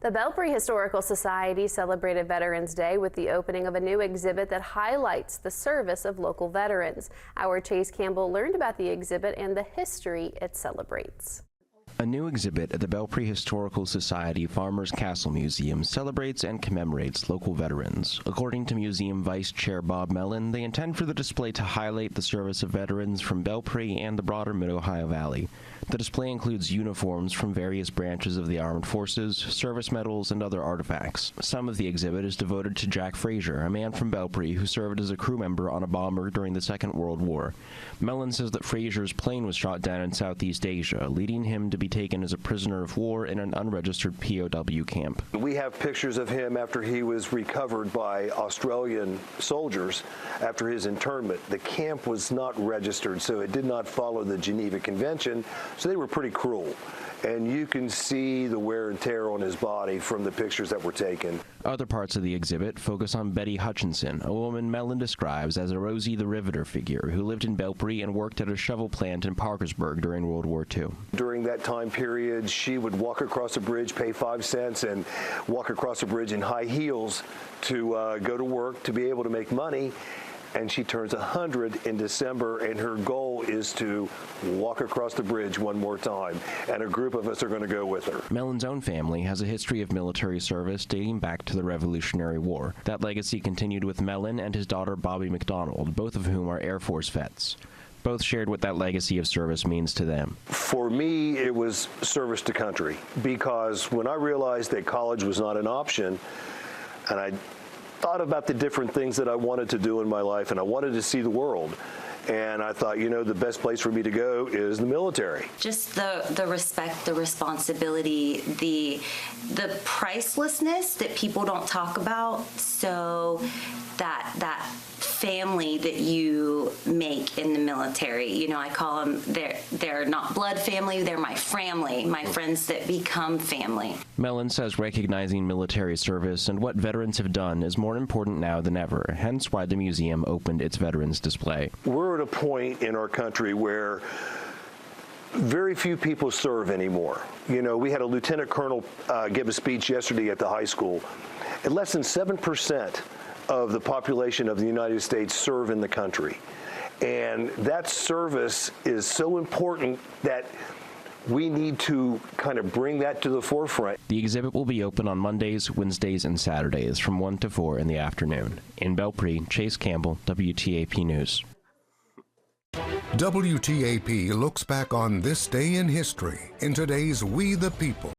The Belpre Historical Society celebrated Veterans Day with the opening of a new exhibit that highlights the service of local veterans. Our Chase Campbell learned about the exhibit and the history it celebrates. A new exhibit at the Belpre Historical Society Farmers Castle Museum celebrates and commemorates local veterans. According to Museum Vice Chair Bob Mellon, they intend for the display to highlight the service of veterans from Belpre and the broader Mid-Ohio Valley. The display includes uniforms from various branches of the armed forces, service medals, and other artifacts. Some of the exhibit is devoted to Jack Frazier, a man from Belpre who served as a crew member on a bomber during the Second World War. Mellon says that Frazier's plane was shot down in Southeast Asia, leading him to be taken as a prisoner of war in an unregistered POW camp. We have pictures of him after he was recovered by Australian soldiers after his internment. The camp was not registered, so it did not follow the Geneva Convention, so they were pretty cruel. And you can see the wear and tear on his body from the pictures that were taken. Other parts of the exhibit focus on Betty Hutchinson, a woman Mellon describes as a Rosie the Riveter figure who lived in Belpre and worked at a shovel plant in Parkersburg during World War II. During that time period, she would walk across a bridge, pay 5 cents, and walk across a bridge in high heels to go to work to be able to make money. And she turns 100 in December, and her goal is to walk across the bridge one more time, and a group of us are going to go with her. Mellon's own family has a history of military service dating back to the Revolutionary War. That legacy continued with Mellon and his daughter Bobby McDonald, both of whom are Air Force vets. Both shared what that legacy of service means to them. For me, it was service to country, because when I realized that college was not an option, and I thought about the different things that I wanted to do in my life, and I wanted to see the world. And I thought, you know, the best place for me to go is the military. Just the respect, the responsibility, the pricelessness that people don't talk about. So that family that you make in the military, you know, I call them, they're not blood family, they're my family, my friends that become family. Mellon says recognizing military service and what veterans have done is more important now than ever, hence why the museum opened its veterans display. We're at a point in our country where very few people serve anymore. You know, we had a lieutenant colonel give a speech yesterday at the high school, and less than 7% of the population of the United States serve in the country. And that service is so important that we need to kind of bring that to the forefront. The exhibit will be open on Mondays, Wednesdays, and Saturdays from 1 to 4 in the afternoon. In Belpre, Chase Campbell, WTAP News. WTAP looks back on this day in history in today's We the People.